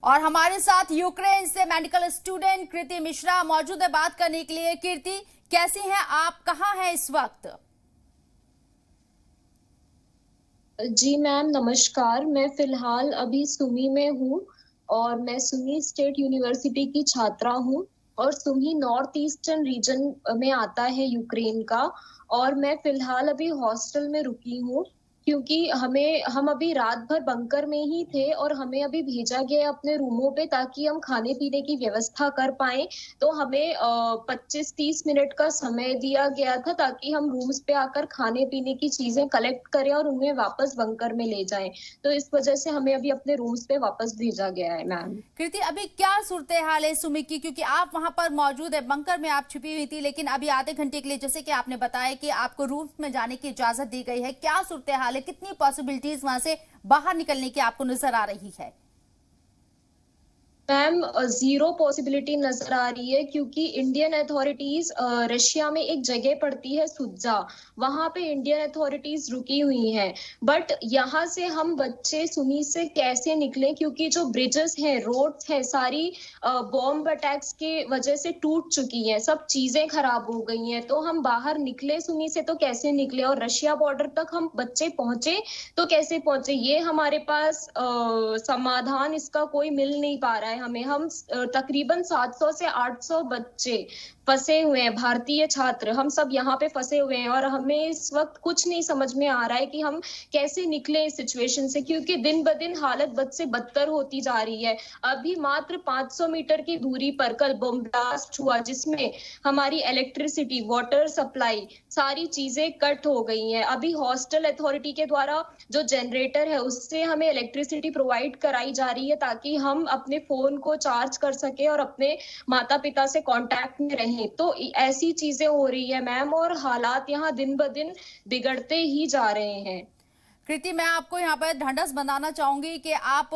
और हमारे साथ यूक्रेन से मेडिकल स्टूडेंट कृति मिश्रा मौजूद है बात करने के लिए। कृति, कैसी हैं आप, कहाँ हैं इस वक्त? जी मैम, नमस्कार। मैं फिलहाल अभी सुमी में हूँ और मैं सुमी स्टेट यूनिवर्सिटी की छात्रा हूँ और सुमी नॉर्थ ईस्टर्न रीजन में आता है यूक्रेन का। और मैं फिलहाल अभी हॉस्टल में रुकी हूँ क्योंकि हम अभी रात भर बंकर में ही थे और हमें अभी भेजा गया है अपने रूमों पे ताकि हम खाने पीने की व्यवस्था कर पाए। तो हमें 25-30 मिनट का समय दिया गया था ताकि हम रूम्स पे आकर खाने पीने की चीजें कलेक्ट करें और उन्हें वापस बंकर में ले जाएं। तो इस वजह से हमें अभी अपने रूम्स पे वापस भेजा गया है मैम। कृति, अभी क्या सूरत हाल है सुमी की, क्योंकि आप वहां पर मौजूद है, बंकर में आप छुपी हुई थी, लेकिन अभी आधे घंटे के लिए जैसे कि आपने बताया कि आपको रूम में जाने की इजाजत दी गई है। क्या सूरत हाल है, कितनी पॉसिबिलिटीज वहां से बाहर निकलने की आपको नजर आ रही है? मैम, जीरो पॉसिबिलिटी नजर आ रही है क्योंकि इंडियन अथॉरिटीज रशिया में एक जगह पड़ती है सुज्जा, वहां पे इंडियन अथॉरिटीज रुकी हुई हैं। बट यहाँ से हम बच्चे सुनी से कैसे निकलें क्योंकि जो ब्रिजेस हैं, रोड्स हैं, सारी बॉम्ब अटैक्स के वजह से टूट चुकी हैं, सब चीजें खराब हो गई हैं। तो हम बाहर निकले सुनी से तो कैसे निकले, और रशिया बॉर्डर तक हम बच्चे पहुंचे तो कैसे पहुंचे, ये हमारे पास समाधान इसका कोई मिल नहीं पा रहा है हमें। हम तकरीबन 700 से 800 बच्चे फंसे हुए हैं, भारतीय छात्र हम सब यहाँ पे फंसे हुए हैं और हमें इस वक्त कुछ नहीं समझ में आ रहा है कि हम कैसे निकले इस सिचुएशन से, क्योंकि दिन ब दिन हालत बद से बदतर होती जा रही है। अभी मात्र 500 मीटर की दूरी पर कल बम ब्लास्ट हुआ जिसमें हमारी इलेक्ट्रिसिटी, वाटर सप्लाई, सारी चीजें कट हो गई हैं। अभी हॉस्टल अथॉरिटी के द्वारा जो जनरेटर है उससे हमें इलेक्ट्रिसिटी प्रोवाइड कराई जा रही है ताकि हम अपने फोन को चार्ज कर सके और अपने माता पिता से कांटेक्ट में रहें। तो ऐसी चीजें हो रही है मैम, और हालात यहाँ दिन ब दिन बिगड़ते ही जा रहे हैं। कृति, मैं आपको यहाँ पर ढांढस बनाना चाहूंगी कि आप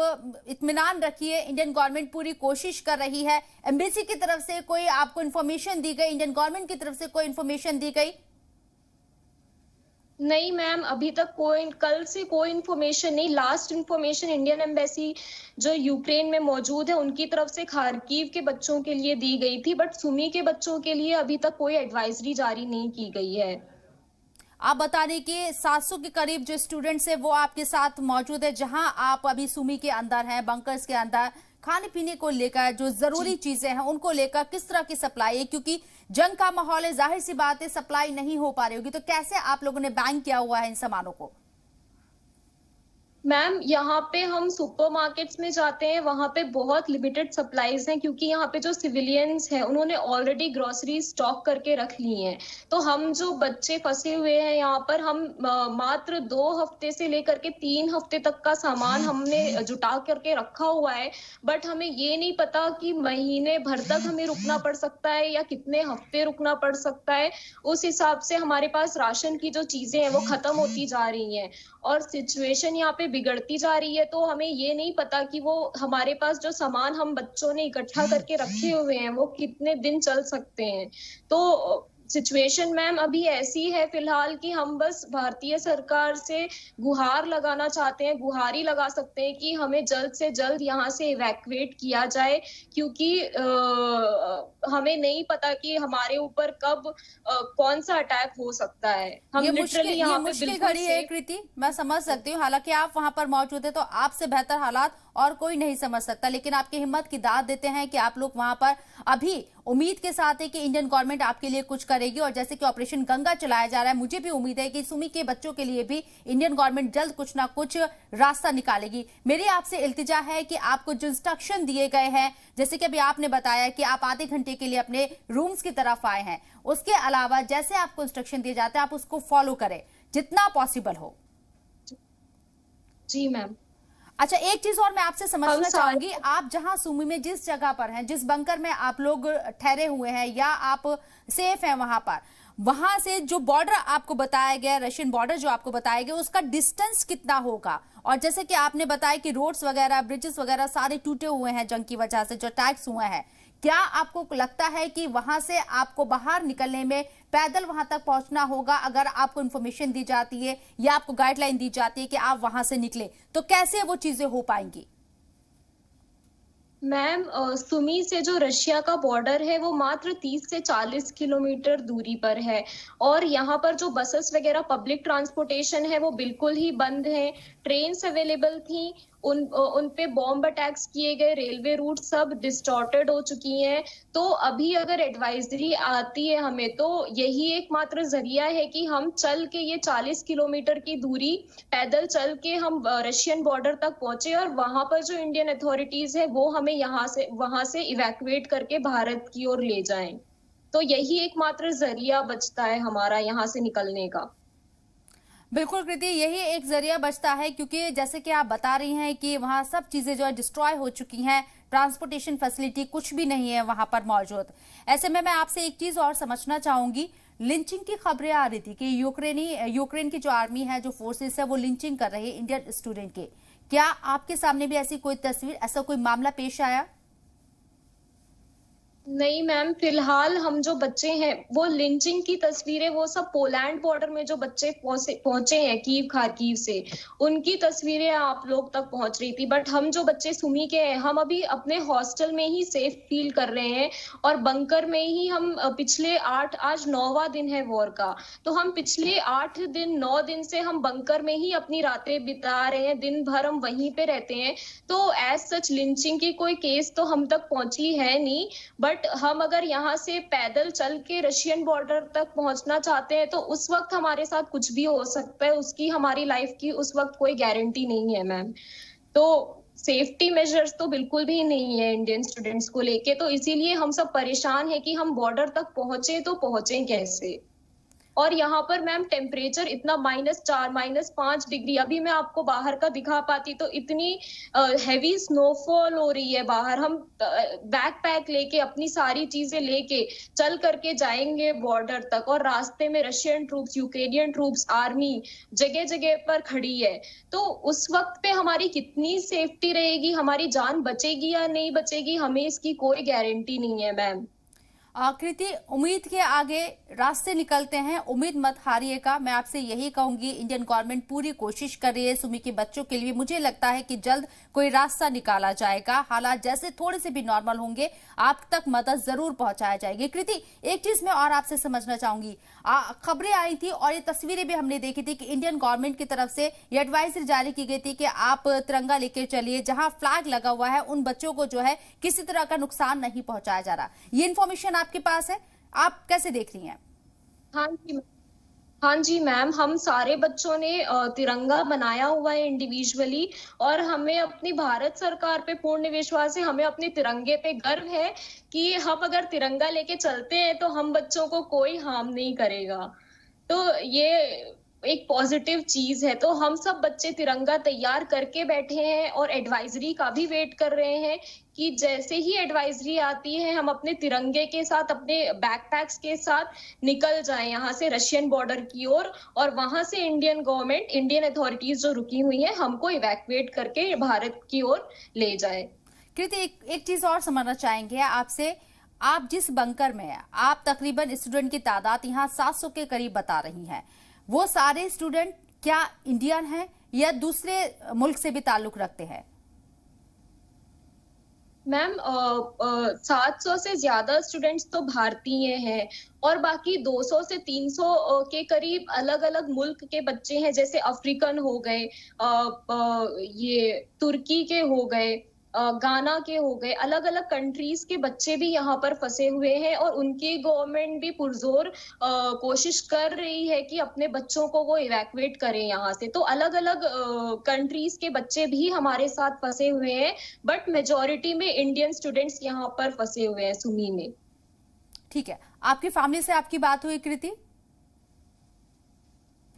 इत्मीनान रखिए, इंडियन गवर्नमेंट पूरी कोशिश कर रही है। एम्बेसी की तरफ से कोई आपको इन्फॉर्मेशन दी गई, इंडियन गवर्नमेंट की तरफ से कोई इन्फॉर्मेशन दी गई? नहीं मैम, अभी तक कल से कोई इन्फॉर्मेशन नहीं। लास्ट इन्फॉर्मेशन इंडियन एम्बेसी जो यूक्रेन में मौजूद है उनकी तरफ से खार्किव के बच्चों के लिए दी गई थी, बट सुमी के बच्चों के लिए अभी तक कोई एडवाइजरी जारी नहीं की गई है। आप बता दें कि 700 के करीब जो स्टूडेंट्स है वो आपके साथ मौजूद है, जहां आप अभी सुमी के अंदर हैं, बंकर्स के अंदर। खाने पीने को लेकर जो जरूरी चीजें हैं उनको लेकर किस तरह की सप्लाई है, क्योंकि जंग का माहौल है, जाहिर सी बात है सप्लाई नहीं हो पा रही होगी, तो कैसे आप लोगों ने बैंक किया हुआ है इन सामानों को? मैम, यहाँ पे हम सुपरमार्केट्स में जाते हैं, वहां पे बहुत लिमिटेड सप्लाईज हैं क्योंकि यहाँ पे जो सिविलियंस हैं उन्होंने ऑलरेडी ग्रोसरी स्टॉक करके रख ली हैं। तो हम जो बच्चे फंसे हुए हैं यहाँ पर, हम मात्र 2 हफ्ते से लेकर के 3 हफ्ते तक का सामान हमने जुटा करके रखा हुआ है। बट हमें ये नहीं पता कि महीने भर तक हमें रुकना पड़ सकता है या कितने हफ्ते रुकना पड़ सकता है। उस हिसाब से हमारे पास राशन की जो चीजें हैं वो खत्म होती जा रही हैं और सिचुएशन यहाँ पे बिगड़ती जा रही है। तो हमें ये नहीं पता कि वो हमारे पास जो सामान हम बच्चों ने इकट्ठा करके रखे हुए हैं वो कितने दिन चल सकते हैं। तो सिचुएशन मैम अभी ऐसी है फिलहाल कि हम बस भारतीय सरकार से गुहार लगाना चाहते हैं, गुहारी लगा सकते हैं कि हमें जल्द से जल्द यहाँ से इवैक्यूएट किया जाए, क्योंकि हमें नहीं पता कि हमारे ऊपर कब कौन सा अटैक हो सकता है। हम लिटरली यहाँ पे मुश्किल बिल्कुल घड़ी है कृति, मैं समझ सकती हूँ। हालांकि आप वहां पर मौजूद है तो आपसे बेहतर हालात और कोई नहीं समझ सकता, लेकिन आपकी हिम्मत की दाद देते हैं कि आप लोग वहां पर अभी उम्मीद के साथ है कि इंडियन गवर्नमेंट आपके लिए कुछ करेगी। और जैसे कि ऑपरेशन गंगा चलाया जा रहा है, मुझे भी उम्मीद है कि सुमी के बच्चों के लिए भी इंडियन गवर्नमेंट जल्द कुछ ना कुछ रास्ता निकालेगी। मेरी आपसे इल्तिजा है कि आपको जो इंस्ट्रक्शन दिए गए हैं, जैसे कि अभी आपने बताया कि आप आधे घंटे के लिए अपने रूम्स की तरफ आए हैं, उसके अलावा जैसे आपको इंस्ट्रक्शन दिए जाते हैं आप उसको फॉलो करें जितना पॉसिबल हो। जी मैम। अच्छा, एक चीज और मैं आपसे समझना चाहूंगी, आप जहां सुमी में जिस जगह पर हैं, जिस बंकर में आप लोग ठहरे हुए हैं या आप सेफ हैं वहां पर, वहां से जो बॉर्डर आपको बताया गया, रशियन बॉर्डर जो आपको बताया गया, उसका डिस्टेंस कितना होगा? और जैसे कि आपने बताया कि रोड्स वगैरह, ब्रिजेस वगैरह सारे टूटे हुए हैं जंग की वजह से, जो अटैक्स हुए हैं, क्या आपको लगता है कि वहां से आपको बाहर निकलने में पैदल वहां तक पहुंचना होगा? अगर आपको इंफॉर्मेशन दी जाती है या आपको गाइडलाइन दी जाती है कि आप वहां से निकले, तो कैसे वो चीजें हो पाएंगी? मैम सुमी से जो रशिया का बॉर्डर है वो मात्र 30 से 40 किलोमीटर दूरी पर है। और यहाँ पर जो बसेस वगैरह पब्लिक ट्रांसपोर्टेशन है वो बिल्कुल ही बंद है। ट्रेन्स अवेलेबल थी, उन पे बॉम्ब अटैक्स किए गए, रेलवे रूट सब डिस्टॉर्टेड हो चुकी हैं। तो अभी अगर एडवाइजरी आती है हमें, तो यही एकमात्र जरिया है कि हम चल के ये 40 किलोमीटर की दूरी पैदल चल के हम रशियन बॉर्डर तक पहुंचे, और वहां पर जो इंडियन अथॉरिटीज है वो हमें यहाँ से वहां से इवैक्यूएट करके भारत की ओर ले जाएं। तो यही एकमात्र जरिया बचता है हमारा यहाँ से निकलने का। बिल्कुल कृति, यही एक जरिया बचता है, क्योंकि जैसे कि आप बता रही हैं कि वहां सब चीजें जो है डिस्ट्रॉय हो चुकी हैं, ट्रांसपोर्टेशन फैसिलिटी कुछ भी नहीं है वहां पर मौजूद। ऐसे में मैं आपसे एक चीज और समझना चाहूंगी, लिंचिंग की खबरें आ रही थी कि यूक्रेन की जो आर्मी है, जो फोर्सेस है, वो लिंचिंग कर रही है इंडियन स्टूडेंट के। क्या आपके सामने भी ऐसी कोई तस्वीर, ऐसा कोई मामला पेश आया? नहीं मैम, फिलहाल हम जो बच्चे हैं वो लिंचिंग की तस्वीरें, वो सब पोलैंड बॉर्डर में जो बच्चे पहुंचे हैं कीव खारकीव से, उनकी तस्वीरें आप लोग तक पहुंच रही थी। बट हम जो बच्चे सुमी के हैं, हम अभी अपने हॉस्टल में ही सेफ फील कर रहे हैं, और बंकर में ही हम पिछले आज 9वां दिन है वॉर का, तो हम पिछले 8 दिन 9 दिन से हम बंकर में ही अपनी रातें बिता रहे हैं, दिन भर हम वहीं पे रहते हैं। तो एज सच लिंचिंग की कोई केस तो हम तक पहुंची है नहीं। बट हम अगर यहाँ से पैदल चल के रशियन बॉर्डर तक पहुंचना चाहते हैं, तो उस वक्त हमारे साथ कुछ भी हो सकता है, उसकी हमारी लाइफ की उस वक्त कोई गारंटी नहीं है मैम। तो सेफ्टी मेजर्स तो बिल्कुल भी नहीं है इंडियन स्टूडेंट्स को लेके, तो इसीलिए हम सब परेशान है कि हम बॉर्डर तक पहुंचे तो पहुंचे कैसे। और यहाँ पर मैम टेम्परेचर इतना -4 -5 डिग्री, अभी मैं आपको बाहर का दिखा पाती तो इतनी हैवी स्नोफॉल हो रही है बाहर। हम बैकपैक लेके अपनी सारी चीजें लेके चल करके जाएंगे बॉर्डर तक, और रास्ते में Russian troops, Ukrainian troops, army जगह जगह पर खड़ी है। तो उस वक्त पे हमारी कितनी सेफ्टी रहेगी, हमारी जान बचेगी या नहीं बचेगी, हमें इसकी कोई गारंटी नहीं है मैम। कृति, उम्मीद के आगे रास्ते निकलते हैं, उम्मीद मत हारिएगा। मैं आपसे यही कहूंगी, इंडियन गवर्नमेंट पूरी कोशिश कर रही है सुमी के बच्चों के लिए। मुझे लगता है कि जल्द कोई रास्ता निकाला जाएगा, हालात जैसे थोड़े से भी नॉर्मल होंगे आप तक मदद जरूर पहुंचाया जाएगी। कृति, एक चीज मैं और आपसे समझना चाहूंगी, खबरें आई थी और ये तस्वीरें भी हमने देखी थी कि इंडियन गवर्नमेंट की तरफ से ये एडवाइजरी जारी की गई थी कि आप तिरंगा लेकर चलिए, जहां फ्लैग लगा हुआ है उन बच्चों को जो है किसी तरह का नुकसान नहीं पहुंचाया जा रहा। ये इन्फॉर्मेशन आपके पास है, आप कैसे देख रही हैं? हाँ जी, हाँ जी मैम, हम सारे बच्चों ने तिरंगा बनाया हुआ है इंडिविजुअली, और हमें अपनी भारत सरकार पे पूर्ण विश्वास है, हमें अपने तिरंगे पे गर्व है कि हम अगर तिरंगा लेके चलते हैं तो हम बच्चों को कोई हार्म नहीं करेगा। तो ये एक पॉजिटिव चीज है। तो हम सब बच्चे तिरंगा तैयार करके बैठे हैं और एडवाइजरी का भी वेट कर रहे हैं कि जैसे ही एडवाइजरी आती है हम अपने तिरंगे के साथ, अपने बैकपैक्स के साथ निकल जाएं यहाँ से रशियन बॉर्डर की ओर, और वहां से इंडियन गवर्नमेंट, इंडियन अथॉरिटीज जो रुकी हुई हैं, हमको इवैक्यूएट करके भारत की ओर ले जाए। कृति, एक चीज और समझना चाहेंगे आपसे, आप जिस बंकर में हैं, आप तकरीबन स्टूडेंट की तादाद यहाँ 700 के करीब बता रही हैं। वो सारे स्टूडेंट क्या इंडियन हैं या दूसरे मुल्क से भी ताल्लुक रखते हैं? मैम 700 से ज्यादा स्टूडेंट्स तो भारतीय हैं, और बाकी 200 से 300 के करीब अलग अलग मुल्क के बच्चे हैं, जैसे अफ्रीकन हो गए, ये तुर्की के हो गए, गाना के हो गए, अलग अलग कंट्रीज के बच्चे भी यहाँ पर फंसे हुए हैं, और उनकी गवर्नमेंट भी पुरजोर कोशिश कर रही है कि अपने बच्चों को वो इवैक्यूएट करें यहाँ से। तो अलग अलग कंट्रीज के बच्चे भी हमारे साथ फंसे हुए हैं, बट मेजोरिटी में इंडियन स्टूडेंट्स यहाँ पर फंसे हुए हैं सुमी में। ठीक है, आपकी फैमिली से आपकी बात हुई कृति?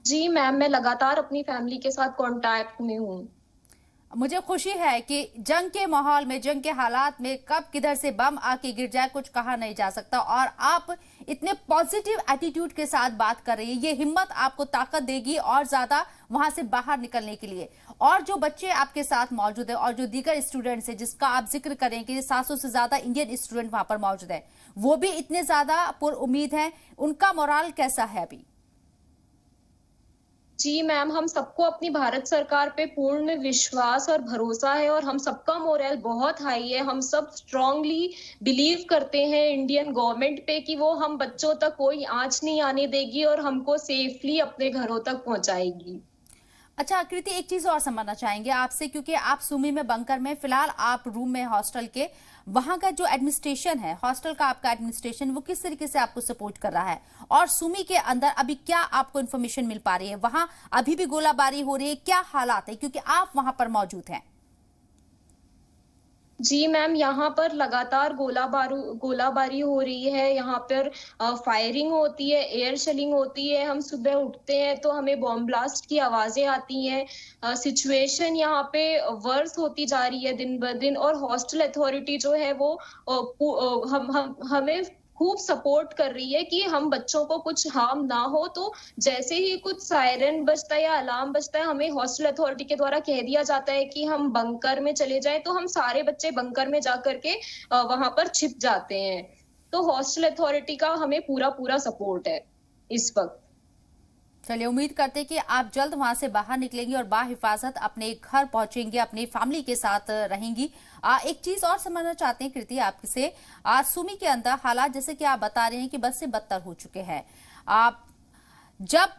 जी मैम, मैं लगातार अपनी फैमिली के साथ कांटेक्ट में हूँ। मुझे खुशी है कि जंग के माहौल में, जंग के हालात में कब किधर से बम आके गिर जाए कुछ कहा नहीं जा सकता, और आप इतने पॉजिटिव एटीट्यूड के साथ बात कर रही है, ये हिम्मत आपको ताकत देगी और ज्यादा वहां से बाहर निकलने के लिए। और जो बच्चे आपके साथ मौजूद है और जो दीगर स्टूडेंट्स है जिसका आप जिक्र करें कि 700 से ज्यादा इंडियन स्टूडेंट वहां पर मौजूद है, वो भी इतने ज्यादा पुर उम्मीद है, उनका मोराल कैसा है अभी? जी मैम, हम सबको अपनी भारत सरकार पे पूर्ण विश्वास और भरोसा है और हम सबका मोरल बहुत हाई है। हम सब स्ट्रांगली बिलीव करते हैं इंडियन गवर्नमेंट पे कि वो हम बच्चों तक कोई आँच नहीं आने देगी और हमको सेफली अपने घरों तक पहुंचाएगी। अच्छा कृति, एक चीज और समझना चाहेंगे आपसे, क्योंकि आप सुमी में बंकर में फिलहाल आप रूम में हॉस्टल के, वहां का जो एडमिनिस्ट्रेशन है हॉस्टल का, आपका एडमिनिस्ट्रेशन वो किस तरीके से आपको सपोर्ट कर रहा है, और सुमी के अंदर अभी क्या आपको इन्फॉर्मेशन मिल पा रही है, वहां अभी भी गोलाबारी हो रही है, क्या हालात है, क्योंकि आप वहां पर मौजूद हैं। जी मैम, यहाँ पर लगातार गोलाबारी हो रही है। यहाँ पर फायरिंग होती है, एयर शेलिंग होती है। हम सुबह उठते हैं तो हमें बॉम्ब ब्लास्ट की आवाजें आती हैं। सिचुएशन यहाँ पे वर्स होती जा रही है दिन ब दिन, और हॉस्टल अथॉरिटी जो है वो हम हमें खूब सपोर्ट कर रही है कि हम बच्चों को कुछ हार्म ना हो। तो जैसे ही कुछ सायरन बजता है या अलार्म बजता है, हमें हॉस्टल अथॉरिटी के द्वारा कह दिया जाता है कि हम बंकर में चले जाएं, तो हम सारे बच्चे बंकर में जा करके वहां पर छिप जाते हैं। तो हॉस्टल अथॉरिटी का हमें पूरा पूरा सपोर्ट है इस वक्त। चलिए, उम्मीद करते हैं कि आप जल्द वहां से बाहर निकलेंगी और बाहिफाजत अपने घर पहुंचेंगे, अपनी फैमिली के साथ रहेंगी। एक चीज और समझना चाहते हैं कृति आपसे, सुमी के अंदर हालात जैसे कि आप बता रहे हैं कि बद से बदतर हो चुके हैं। आप जब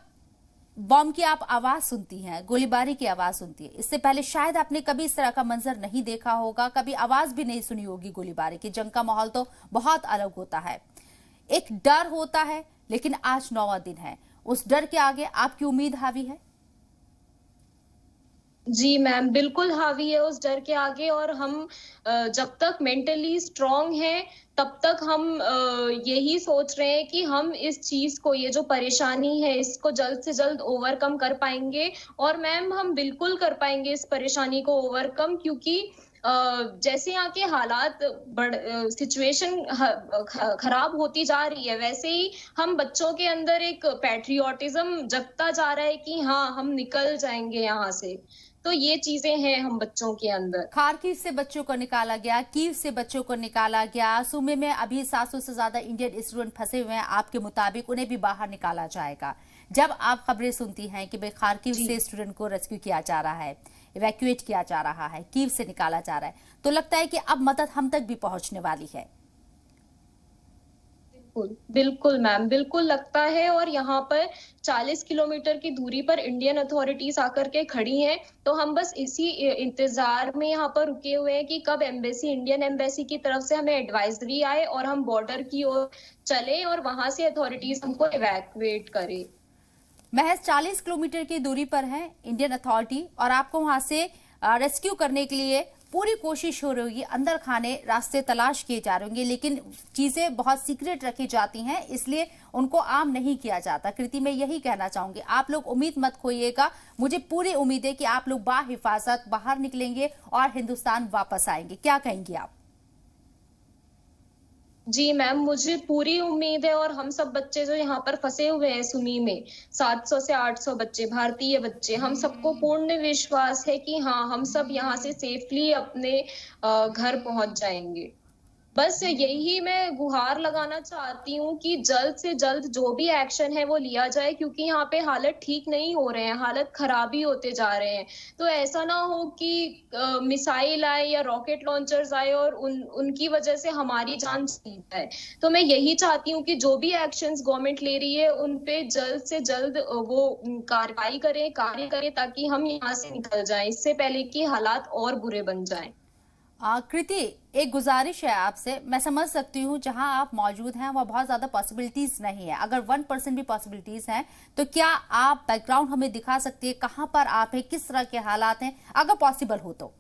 बॉम्ब की आप आवाज सुनती हैं, गोलीबारी की आवाज सुनती है, इससे पहले शायद आपने कभी इस तरह का मंजर नहीं देखा होगा, कभी आवाज भी नहीं सुनी होगी गोलीबारी की। जंग का माहौल तो बहुत अलग होता है, एक डर होता है, लेकिन आज 9वां दिन है, उस डर के आगे आपकी उम्मीद हावी है। जी मैम, बिल्कुल हावी है उस डर के आगे। और हम जब तक मेंटली स्ट्रांग हैं तब तक हम यही सोच रहे हैं कि हम इस चीज को, ये जो परेशानी है, इसको जल्द से जल्द ओवरकम कर पाएंगे। और मैम, हम बिल्कुल कर पाएंगे इस परेशानी को ओवरकम, क्योंकि जैसे यहाँ के हालात सिचुएशन खराब होती जा रही है, वैसे ही हम बच्चों के अंदर एक पैट्रियोटिज्म जगता जा रहा है कि हाँ, हम निकल जाएंगे यहाँ से। तो ये चीजें हैं हम बच्चों के अंदर। खार्किव से बच्चों को निकाला गया, कीव से बच्चों को निकाला गया, सुमे में अभी 700 से ज्यादा इंडियन स्टूडेंट फंसे हुए हैं, आपके मुताबिक उन्हें भी बाहर निकाला जाएगा। जब आप खबरें सुनती हैं कि भाई खार्किव से स्टूडेंट को रेस्क्यू किया जा रहा है, इवैक्यूएट किया जा रहा है, कीव से निकाला जा रहा है, तो लगता है कि अब मदद हम तक भी पहुंचने वाली है। बिल्कुल मैम, बिल्कुल लगता है। और यहाँ पर 40 किलोमीटर की दूरी पर इंडियन अथॉरिटीज आकर के खड़ी हैं। तो हम बस इसी इंतजार में यहाँ पर रुके हुए हैं कि कब एम्बेसी, इंडियन एम्बेसी की तरफ से हमें एडवाइजरी आए और हम बॉर्डर की ओर चले और वहां से अथॉरिटीज हमको इवैक्यूएट करे। महज 40 किलोमीटर की दूरी पर है इंडियन अथॉरिटी, और आपको वहां से रेस्क्यू करने के लिए पूरी कोशिश हो रही होगी, अंदर खाने रास्ते तलाश किए जा रहे होंगे, लेकिन चीजें बहुत सीक्रेट रखी जाती हैं, इसलिए उनको आम नहीं किया जाता। कृति, मैं यही कहना चाहूंगी, आप लोग उम्मीद मत खोइएगा, मुझे पूरी उम्मीद है कि आप लोग बाहिफाजत बाहर निकलेंगे और हिंदुस्तान वापस आएंगे। क्या कहेंगी आप? जी मैम, मुझे पूरी उम्मीद है। और हम सब बच्चे जो यहाँ पर फंसे हुए हैं सुमी में, 700 से 800 बच्चे, भारतीय बच्चे, हम सबको पूर्ण विश्वास है कि हाँ, हम सब यहाँ से सेफली अपने घर पहुंच जाएंगे। बस यही मैं गुहार लगाना चाहती हूँ कि जल्द से जल्द जो भी एक्शन है वो लिया जाए, क्योंकि यहाँ पे हालत ठीक नहीं हो रहे हैं, हालत खराब ही होते जा रहे हैं। तो ऐसा ना हो कि मिसाइल आए या रॉकेट लॉन्चर्स आए और उनकी वजह से हमारी जान चली जाए। तो मैं यही चाहती हूँ कि जो भी एक्शंस गवर्नमेंट ले रही है उन पे जल्द से जल्द वो कार्रवाई करें, कार्य करें, ताकि हम यहाँ से निकल जाएं, इससे पहले कि हालात और बुरे बन जाएं। कृति, एक गुजारिश है आपसे, मैं समझ सकती हूँ जहां आप मौजूद हैं वहां बहुत ज्यादा पॉसिबिलिटीज नहीं है, अगर 1% भी पॉसिबिलिटीज हैं तो क्या आप बैकग्राउंड हमें दिखा सकती है, कहां पर आप हैं, किस तरह के हालात हैं, अगर पॉसिबल हो तो?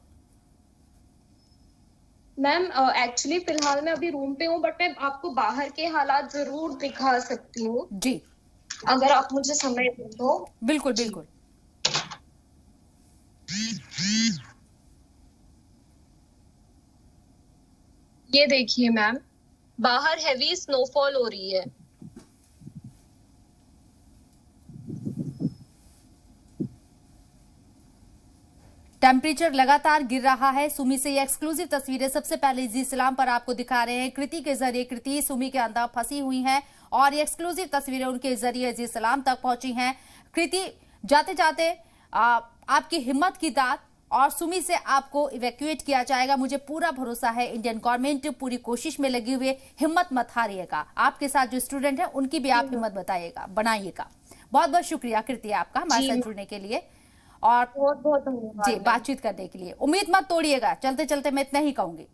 मैम, एक्चुअली फिलहाल मैं अभी रूम पे हूँ, बट मैं आपको बाहर के हालात जरूर दिखा सकती हूँ जी, अगर आप मुझे समय दे दो। बिल्कुल बिल्कुल। ये देखिए मैम, बाहर हैवी स्नोफॉल हो रही है। टेम्परेचर लगातार गिर रहा है। सुमी से ये एक्सक्लूसिव तस्वीरें सबसे पहले जी सलाम पर आपको दिखा रहे हैं कृति के जरिए। कृति सुमी के अंदर फंसी हुई हैं और ये एक्सक्लूसिव तस्वीरें उनके जरिए जी सलाम तक पहुंची हैं। कृति, जाते जाते आपकी हिम्मत की दाद और सुमी से आपको इवैक्यूएट किया जाएगा। मुझे पूरा भरोसा है, इंडियन गवर्नमेंट पूरी कोशिश में लगी हुई है। हिम्मत मत हारिएगा। आपके साथ जो स्टूडेंट है उनकी भी आप हिम्मत बनाइएगा। बहुत बहुत शुक्रिया कृति आपका हमारे साथ जुड़ने के लिए और बहुत बहुत धन्यवाद जी बातचीत करने के लिए। उम्मीद मत तोड़िएगा। चलते चलते मैं इतना ही कहूंगी।